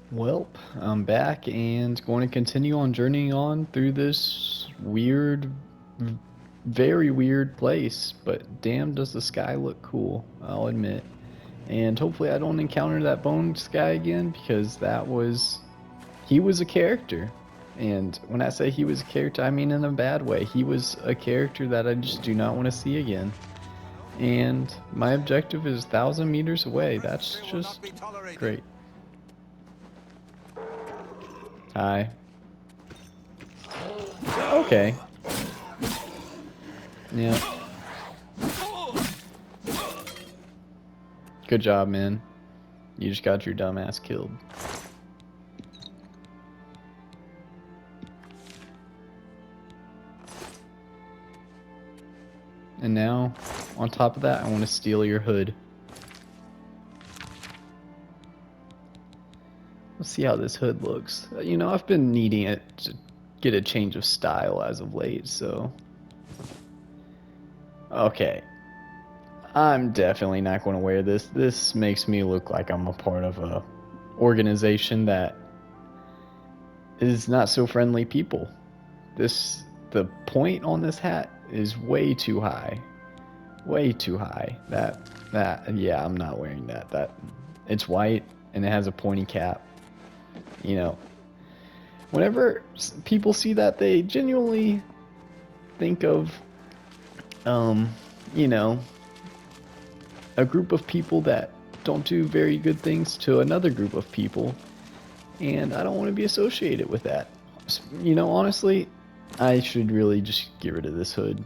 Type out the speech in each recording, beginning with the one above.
Well, I'm back and going to continue on journeying on through this weird, v- very weird place. But damn, does the sky look cool, I'll admit. And hopefully, I don't encounter that bone sky again because he was a character. And when I say he was a character, I mean in a bad way. He was a character that I just do not want to see again. And my objective is 1,000 meters away. That's just great. Hi. Okay. Yeah. Good job, man. You just got your dumbass killed. And now, on top of that, I want to steal your hood. Let's see how this hood looks. You know, I've been needing it to get a change of style as of late, so... Okay. I'm definitely not going to wear this. This makes me look like I'm a part of a organization that is not so friendly people. The point on this hat is way too high. Way too high. Yeah, I'm not wearing that. It's white and it has a pointy cap. You know, whenever people see that, they genuinely think of, you know, a group of people that don't do very good things to another group of people, and I don't want to be associated with that. You know, honestly, I should really just get rid of this hood.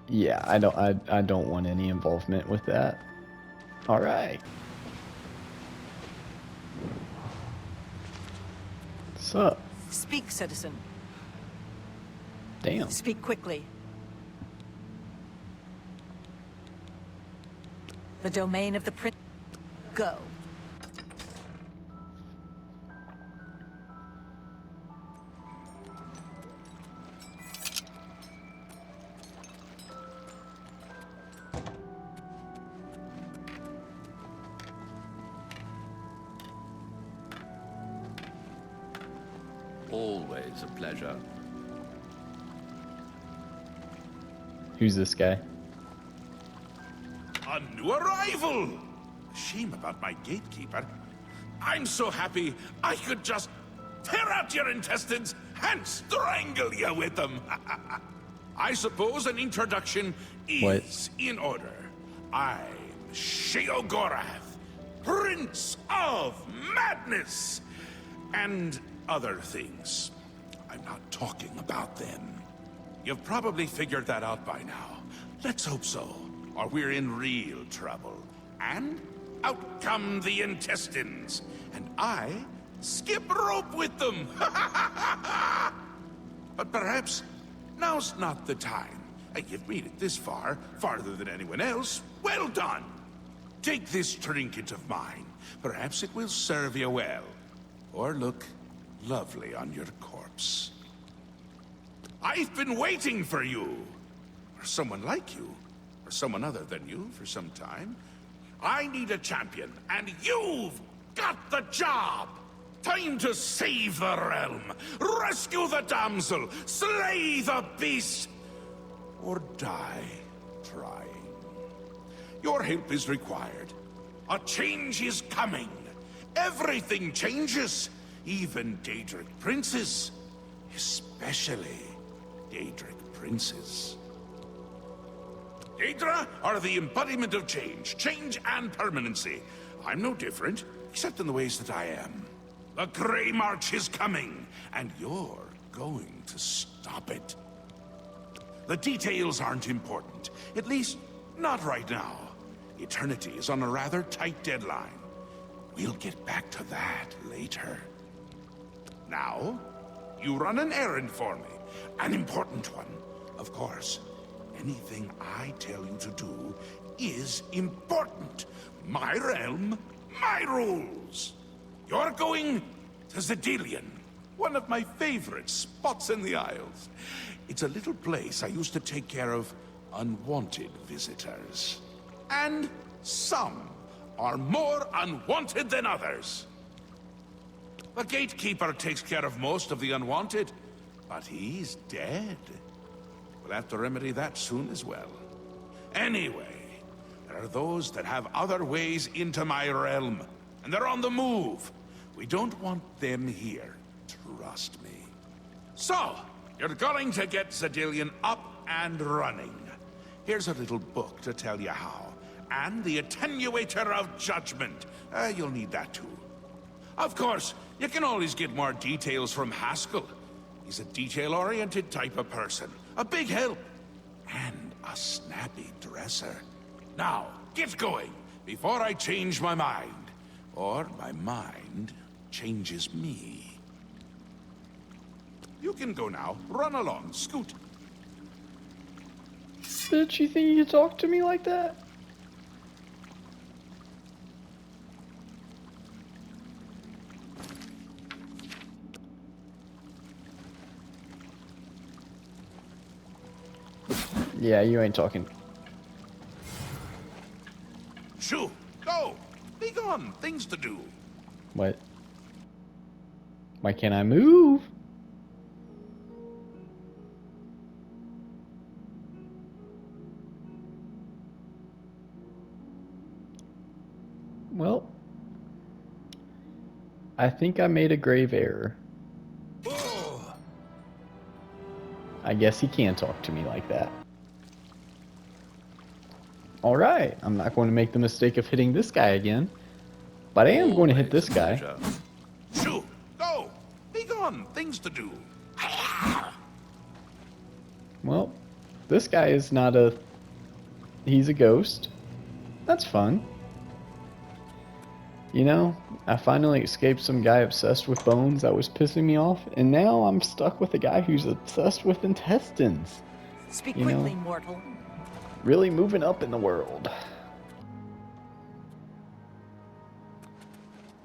Yeah, I don't want any involvement with that. All right. What's up? Speak, citizen. Damn. Speak quickly. The domain of the prince. Go. Always a pleasure. Who's this guy? A new arrival! Shame about my gatekeeper. I'm so happy I could just tear out your intestines and strangle you with them. I suppose an introduction is in order. I'm Sheogorath, Prince of Madness, and other things. I'm not talking about them. You've probably figured that out by now. Let's hope so, or we're in real trouble. And out come the intestines, and I skip rope with them. But perhaps now's not the time. You've made it this far, farther than anyone else. Well done. Take this trinket of mine. Perhaps it will serve you well, or look lovely on your corpse. I've been waiting for you, or someone like you, or someone other than you for some time. I need a champion, and you've got the job! Time to save the realm, rescue the damsel, slay the beast, or die trying. Your help is required. A change is coming. Everything changes, even Daedric princes, especially Daedric princes. Daedra are the embodiment of change and permanency. I'm no different, except in the ways that I am. The Grey March is coming, and you're going to stop it. The details aren't important, at least not right now. Eternity is on a rather tight deadline. We'll get back to that later. Now, you run an errand for me, an important one, of course. Anything I tell you to do is important. My realm, my rules. You're going to Zedilian, one of my favorite spots in the Isles. It's a little place I used to take care of unwanted visitors. And some are more unwanted than others. The gatekeeper takes care of most of the unwanted, but he's dead. We'll have to remedy that soon as well. Anyway, there are those that have other ways into my realm, and they're on the move. We don't want them here. Trust me. So, you're going to get Zedillion up and running. Here's a little book to tell you how. And the Attenuator of Judgment. You'll need that too. Of course, you can always get more details from Haskell. He's a detail-oriented type of person. A big help. And a snappy dresser. Now, get going, before I change my mind. Or my mind changes me. You can go now. Run along, scoot. Bitch, you think you can talk to me like that? Yeah, you ain't talking. Shoo! Go! Be gone! Things to do. What? Why can't I move? Well, I think I made a grave error. Oh. I guess he can't talk to me like that. Alright, I'm not going to make the mistake of hitting this guy again. But I am going to hit this guy. Shoo! Go! Be gone! Things to do. Well, this guy is not a... He's a ghost. That's fun. You know, I finally escaped some guy obsessed with bones that was pissing me off, and now I'm stuck with a guy who's obsessed with intestines. Speak You quickly, know. mortal. Really moving up in the world.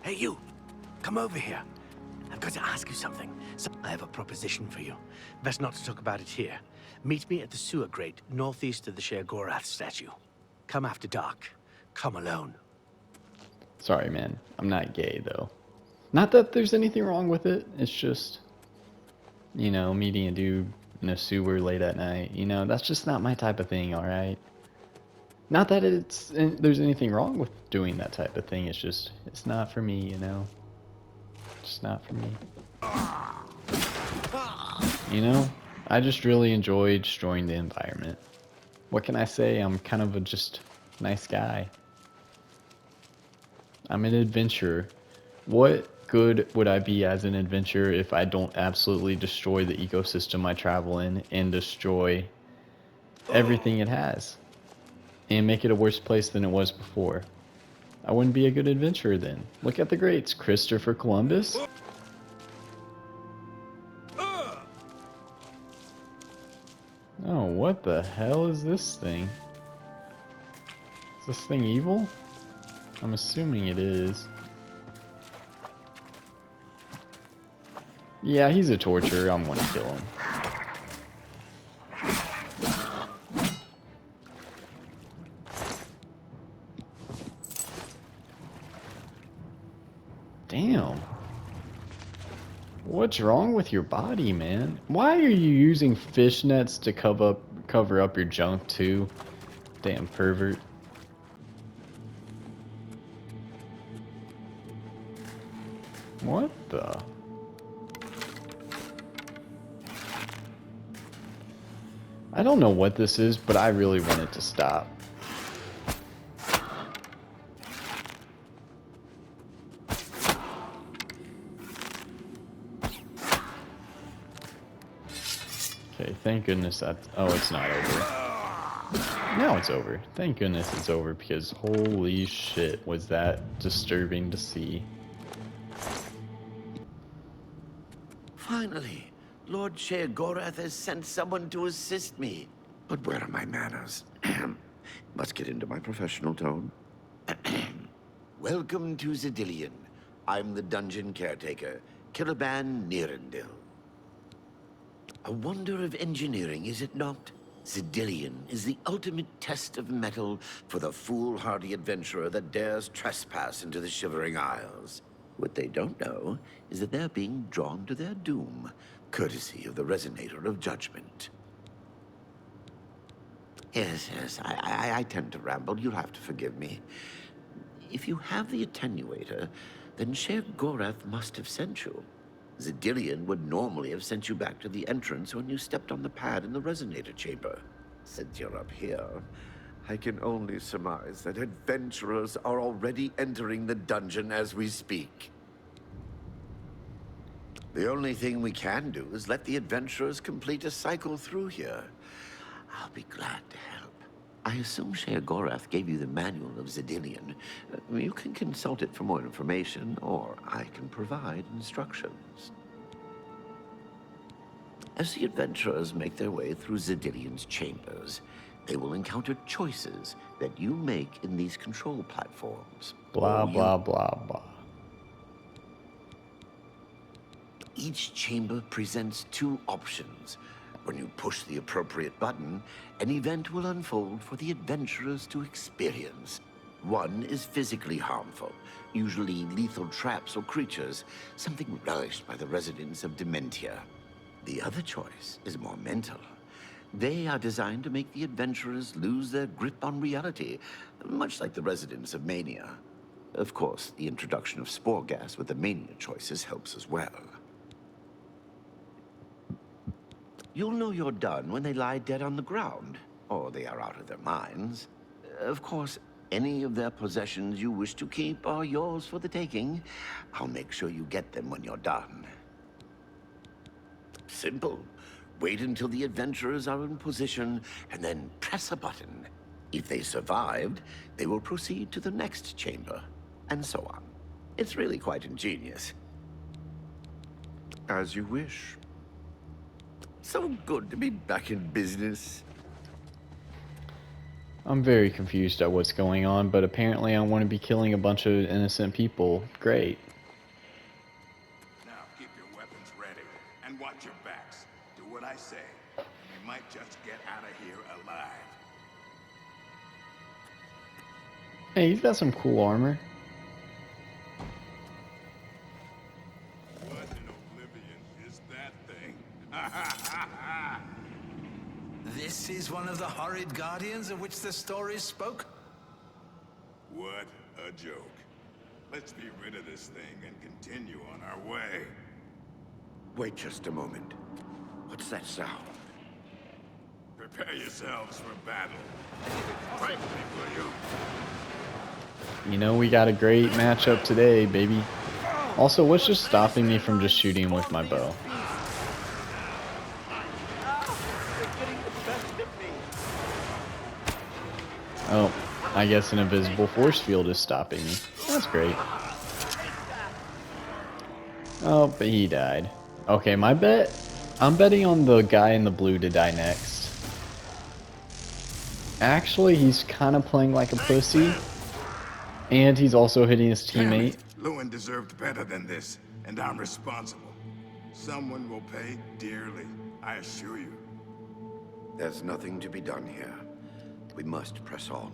Hey, you! Come over here. I've got to ask you something. I have a proposition for you. Best not to talk about it here. Meet me at the sewer grate, northeast of the Sheogorath statue. Come after dark. Come alone. Sorry, man. I'm not gay, though. Not that there's anything wrong with it. It's just, you know, meeting a dude in a sewer late at night. You know, that's just not my type of thing, alright? Not that there's anything wrong with doing that type of thing. It's just, it's not for me, you know? It's not for me. You know? I just really enjoy destroying the environment. What can I say? I'm kind of a just nice guy. I'm an adventurer. What good would I be as an adventurer if I don't absolutely destroy the ecosystem I travel in and destroy everything it has and make it a worse place than it was before? I wouldn't be a good adventurer then. Look at the greats. Christopher Columbus. Oh, what the hell is this thing? Is this thing evil? I'm assuming it is. Yeah, he's a torturer. I'm gonna kill him. Damn. What's wrong with your body, man? Why are you using fishnets to cover up your junk too? Damn pervert. What the? I don't know what this is, but I really want it to stop. Okay, thank goodness that... Oh, it's not over. Now it's over. Thank goodness it's over, because holy shit, was that disturbing to see. Finally, Lord Sheogorath has sent someone to assist me. But where are my manners? Must get into my professional tone. Welcome to Zedillion. I'm the dungeon caretaker, Killaban Nirendil. A wonder of engineering, is it not? Zidillion is the ultimate test of mettle for the foolhardy adventurer that dares trespass into the Shivering Isles. What they don't know is that they're being drawn to their doom, courtesy of the Resonator of Judgment. Yes, I tend to ramble. You'll have to forgive me. If you have the attenuator, then Sher Gorath must have sent you. Zidillion would normally have sent you back to the entrance when you stepped on the pad in the Resonator chamber. Since you're up here, I can only surmise that adventurers are already entering the dungeon as we speak. The only thing we can do is let the adventurers complete a cycle through here. I'll be glad to help. I assume Sher Gorath gave you the manual of Zidillion. You can consult it for more information, or I can provide instructions. As the adventurers make their way through Zidillion's chambers, they will encounter choices that you make in these control platforms. Blah, blah, blah, blah. Each chamber presents two options. When you push the appropriate button, an event will unfold for the adventurers to experience. One is physically harmful, usually lethal traps or creatures, something relished by the residents of Dementia. The other choice is more mental. They are designed to make the adventurers lose their grip on reality, much like the residents of Mania. Of course, the introduction of spore gas with the Mania choices helps as well. You'll know you're done when they lie dead on the ground, or they are out of their minds. Of course, any of their possessions you wish to keep are yours for the taking. I'll make sure you get them when you're done. Simple. Wait until the adventurers are in position, and then press a button. If they survived, they will proceed to the next chamber, and so on. It's really quite ingenious. As you wish. So good to be back in business. I'm very confused at what's going on, but apparently I want to be killing a bunch of innocent people. Great. Now keep your weapons ready and watch your backs. Do what I say. You might just get out of here alive. Hey, he's got some cool armor. What in Oblivion is that thing? This is one of the horrid guardians of which the stories spoke? What a joke. Let's be rid of this thing and continue on our way. Wait just a moment. What's that sound? Prepare yourselves for battle. Fight me, will you? You know, we got a great matchup today, baby. Also, what's just stopping me from just shooting with my bow? Oh, I guess an invisible force field is stopping me. That's great. Oh, but he died. Okay, my bet. I'm betting on the guy in the blue to die next. Actually, he's kind of playing like a pussy. And he's also hitting his teammate. Lewin deserved better than this, and I'm responsible. Someone will pay dearly, I assure you. There's nothing to be done here. We must press on.